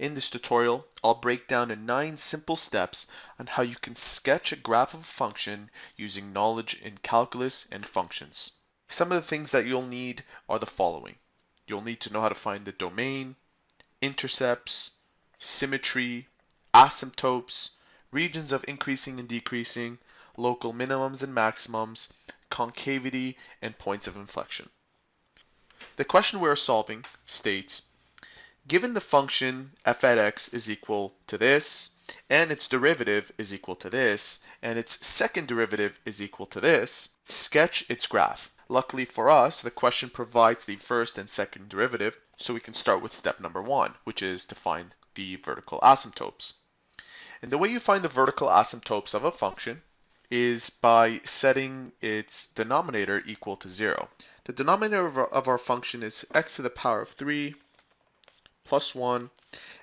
In this tutorial, I'll break down in 9 simple steps on how you can sketch a graph of a function using knowledge in calculus and functions. Some of the things that you'll need are the following. You'll need to know how to find the domain, intercepts, symmetry, asymptotes, regions of increasing and decreasing, local minimums and maximums, concavity, and points of inflection. The question we're solving states, given the function f at x is equal to this, and its derivative is equal to this, and its second derivative is equal to this, sketch its graph. Luckily for us, the question provides the first and second derivative, so we can start with step number 1, which is to find the vertical asymptotes. And the way you find the vertical asymptotes of a function is by setting its denominator equal to 0. The denominator of our function is x to the power of 3 plus 1, and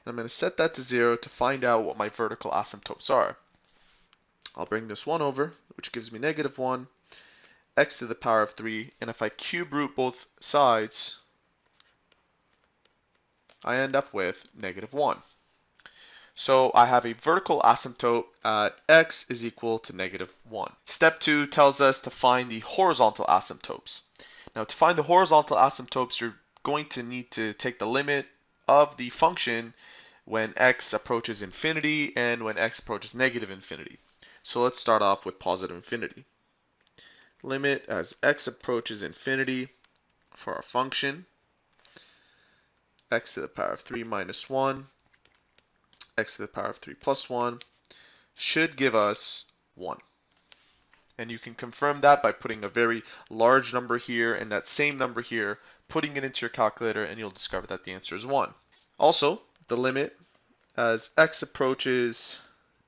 I'm going to set that to 0 to find out what my vertical asymptotes are. I'll bring this 1 over, which gives me negative 1, x to the power of 3, and if I cube root both sides, I end up with negative 1. So I have a vertical asymptote at x is equal to negative 1. Step 2 tells us to find the horizontal asymptotes. Now to find the horizontal asymptotes, you're going to need to take the limit of the function when x approaches infinity and when x approaches negative infinity. So let's start off with positive infinity. Limit as x approaches infinity for our function, x to the power of 3 minus 1, x to the power of 3 plus 1 should give us 1. And you can confirm that by putting a very large number here and that same number here, putting it into your calculator, and you'll discover that the answer is 1. Also, the limit as x approaches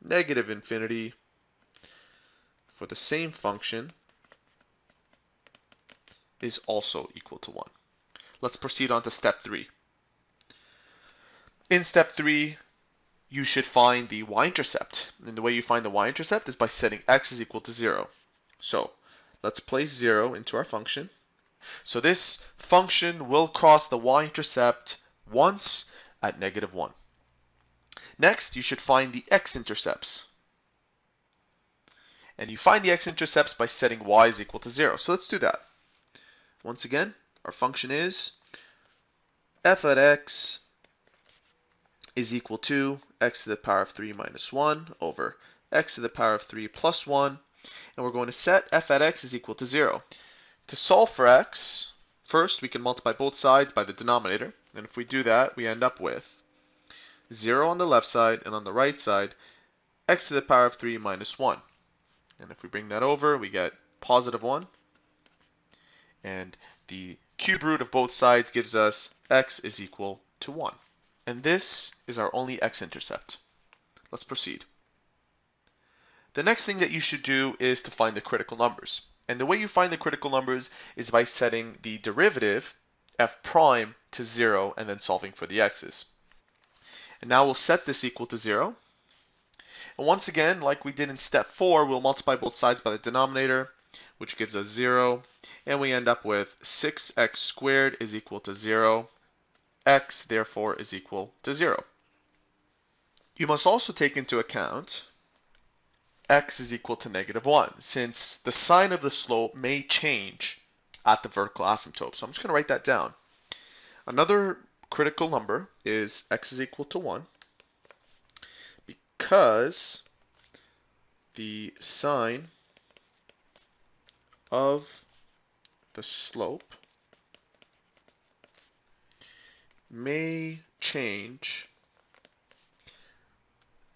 negative infinity for the same function is also equal to 1. Let's proceed on to step 3. In step 3, you should find the y-intercept. And the way you find the y-intercept is by setting x is equal to 0. So let's place 0 into our function. So this function will cross the y-intercept once at negative 1. Next, you should find the x-intercepts. And you find the x-intercepts by setting y is equal to 0. So let's do that. Once again, our function is f at x is equal to x to the power of 3 minus 1 over x to the power of 3 plus 1. And we're going to set f at x is equal to 0. To solve for x, first we can multiply both sides by the denominator. And if we do that, we end up with 0 on the left side, and on the right side, x to the power of 3 minus 1. And if we bring that over, we get positive 1. And the cube root of both sides gives us x is equal to 1. And this is our only x-intercept. Let's proceed. The next thing that you should do is to find the critical numbers. And the way you find the critical numbers is by setting the derivative f prime to 0 and then solving for the x's. And now we'll set this equal to 0. And once again, like we did in step 4, we'll multiply both sides by the denominator, which gives us 0. And we end up with 6x squared is equal to 0. X therefore is equal to 0. You must also take into account x is equal to negative 1, since the sign of the slope may change at the vertical asymptote. So I'm just going to write that down. Another critical number is x is equal to 1 because the sign of the slope may change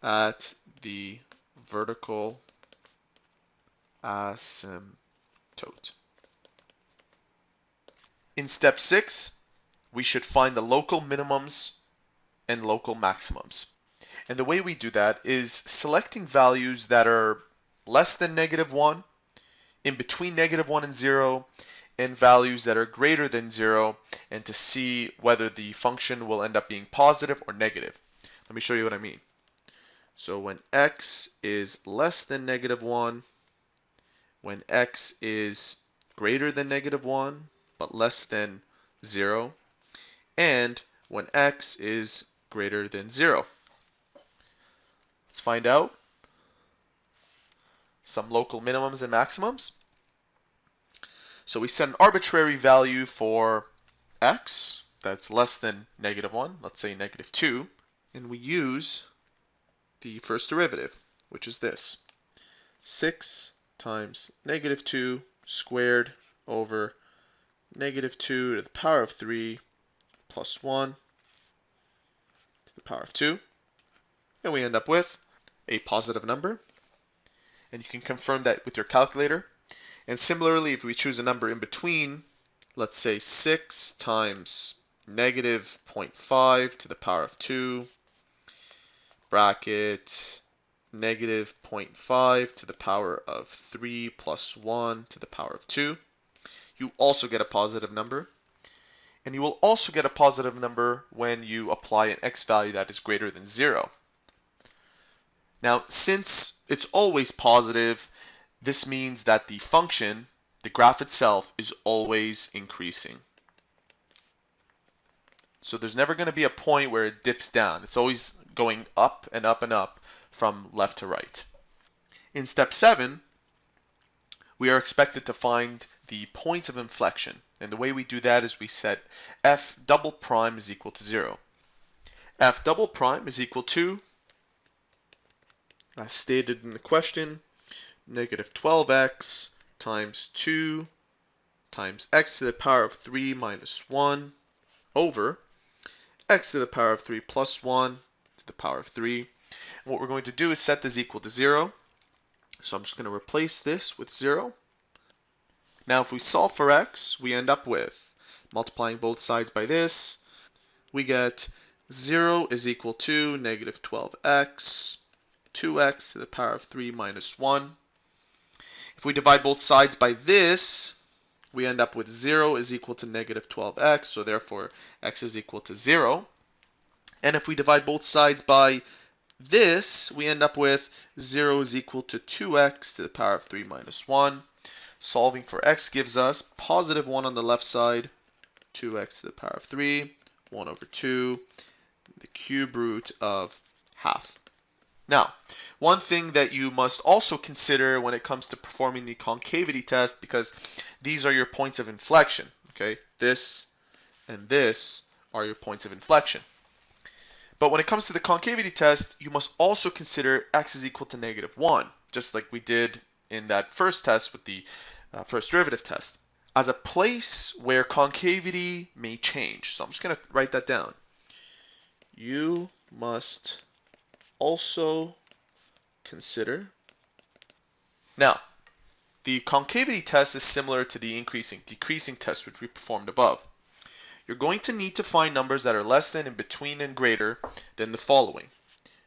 at the vertical asymptote. In step 6, we should find the local minimums and local maximums. And the way we do that is selecting values that are less than negative 1, in between negative 1 and 0, and values that are greater than 0, and to see whether the function will end up being positive or negative. Let me show you what I mean. So when x is less than negative 1, when x is greater than negative 1, but less than 0, and when x is greater than 0. Let's find out some local minimums and maximums. So we set an arbitrary value for x that's less than -1, let's say -2, and we use the first derivative, which is this. 6 times -2 squared over -2 to the power of 3 plus 1 to the power of 2. And we end up with a positive number. And you can confirm that with your calculator. And similarly, if we choose a number in between, let's say 6 times -0.5 to the power of 2, bracket -0.5 to the power of 3 plus 1 to the power of 2, you also get a positive number. And you will also get a positive number when you apply an x value that is greater than 0. Now, since it's always positive, this means that the function, the graph itself, is always increasing. So there's never going to be a point where it dips down. It's always going up and up and up from left to right. In step 7, we are expected to find the points of inflection. And the way we do that is we set f double prime is equal to 0. F double prime is equal to, as stated in the question, -12x times 2 times x to the power of 3 minus 1 over x to the power of 3 plus 1 to the power of 3. And what we're going to do is set this equal to 0. So I'm just going to replace this with 0. Now if we solve for x, we end up with, multiplying both sides by this, we get 0 is equal to -12x, 2x to the power of 3 minus 1. If we divide both sides by this, we end up with 0 is equal to -12x, so therefore x is equal to 0. And if we divide both sides by this, we end up with 0 is equal to 2x to the power of 3 minus 1. Solving for x gives us positive 1 on the left side, 2x to the power of 3, 1 over 2, the cube root of half. Now, one thing that you must also consider when it comes to performing the concavity test, because these are your points of inflection, okay? This and this are your points of inflection. But when it comes to the concavity test, you must also consider x is equal to -1, just like we did in that first test with the first derivative test, as a place where concavity may change. So I'm just going to write that down. You must also consider. Now, the concavity test is similar to the decreasing test which we performed above. You're going to need to find numbers that are less than, in between, and greater than the following: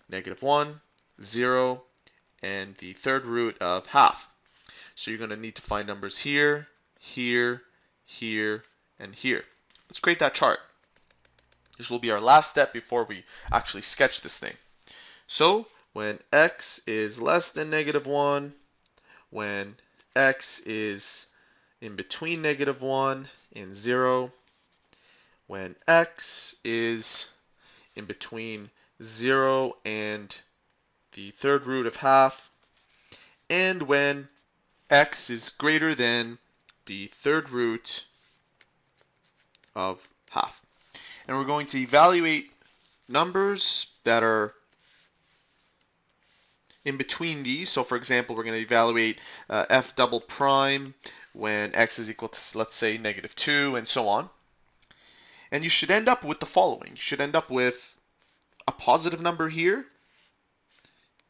-1, 0, and the third root of half. So you're going to need to find numbers here, here, here, and here. Let's create that chart. This will be our last step before we actually sketch this thing. So when x is less than -1, when x is in between -1 and 0, when x is in between 0 and the third root of half, and when x is greater than the third root of half. And we're going to evaluate numbers that are in between these. So for example, we're going to evaluate f double prime when x is equal to, let's say, -2, and so on. And you should end up with the following. You should end up with a positive number here,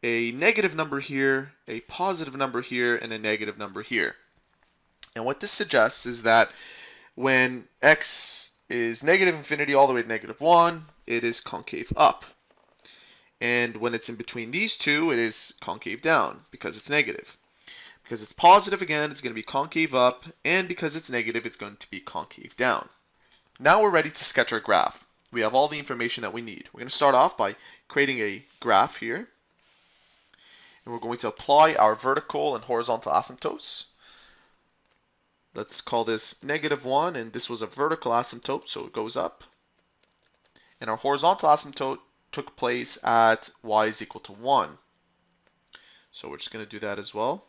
a negative number here, a positive number here, and a negative number here. And what this suggests is that when x is -infinity all the way to -1, it is concave up. And when it's in between these two, it is concave down because it's negative. Because it's positive again, it's going to be concave up, and because it's negative, it's going to be concave down. Now we're ready to sketch our graph. We have all the information that we need. We're going to start off by creating a graph here. And we're going to apply our vertical and horizontal asymptotes. Let's call this -1, and this was a vertical asymptote, so it goes up. And our horizontal asymptote took place at y is equal to 1. So we're just going to do that as well.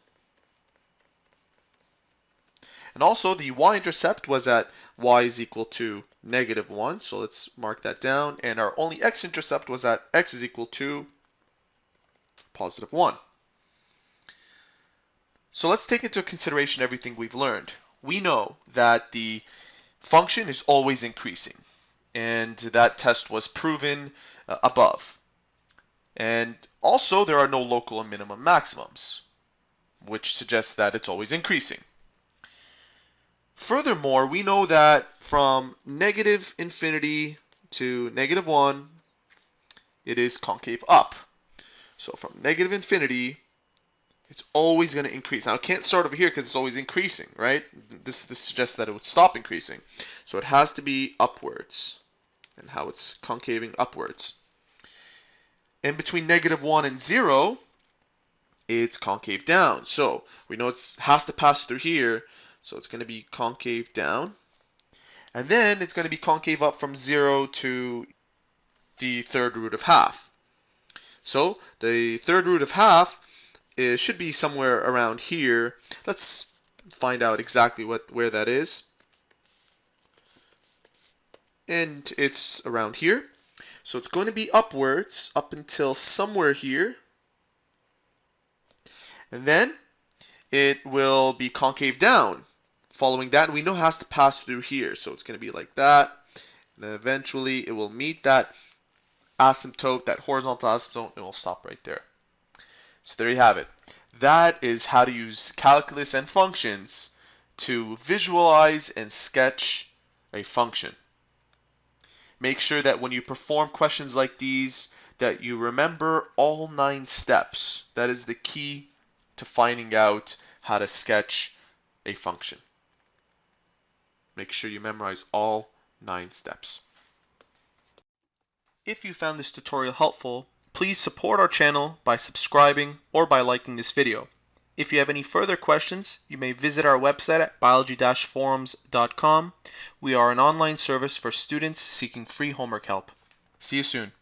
And also the y-intercept was at y is equal to -1. So let's mark that down. And our only x-intercept was at x is equal to +1. So let's take into consideration everything we've learned. We know that the function is always increasing. And that test was proven above. And also there are no local and minimum maximums, which suggests that it's always increasing. Furthermore, we know that from -infinity to -1, it is concave up. So from -infinity, it's always going to increase. Now, it can't start over here because it's always increasing, right? This suggests that it would stop increasing. So it has to be upwards, and how it's concaving upwards. And between -1 and 0, it's concave down. So we know it has to pass through here. So it's going to be concave down. And then it's going to be concave up from 0 to the third root of half. So the third root of half should be somewhere around here. Let's find out exactly where that is. And it's around here. So it's going to be upwards up until somewhere here. And then it will be concave down. Following that, we know it has to pass through here. So it's going to be like that. And then eventually it will meet that asymptote, that horizontal asymptote, and it will stop right there. So there you have it. That is how to use calculus and functions to visualize and sketch a function. Make sure that when you perform questions like these, that you remember all 9 steps. That is the key to finding out how to sketch a function. Make sure you memorize all 9 steps. If you found this tutorial helpful, please support our channel by subscribing or by liking this video. If you have any further questions, you may visit our website at biology-forums.com. We are an online service for students seeking free homework help. See you soon.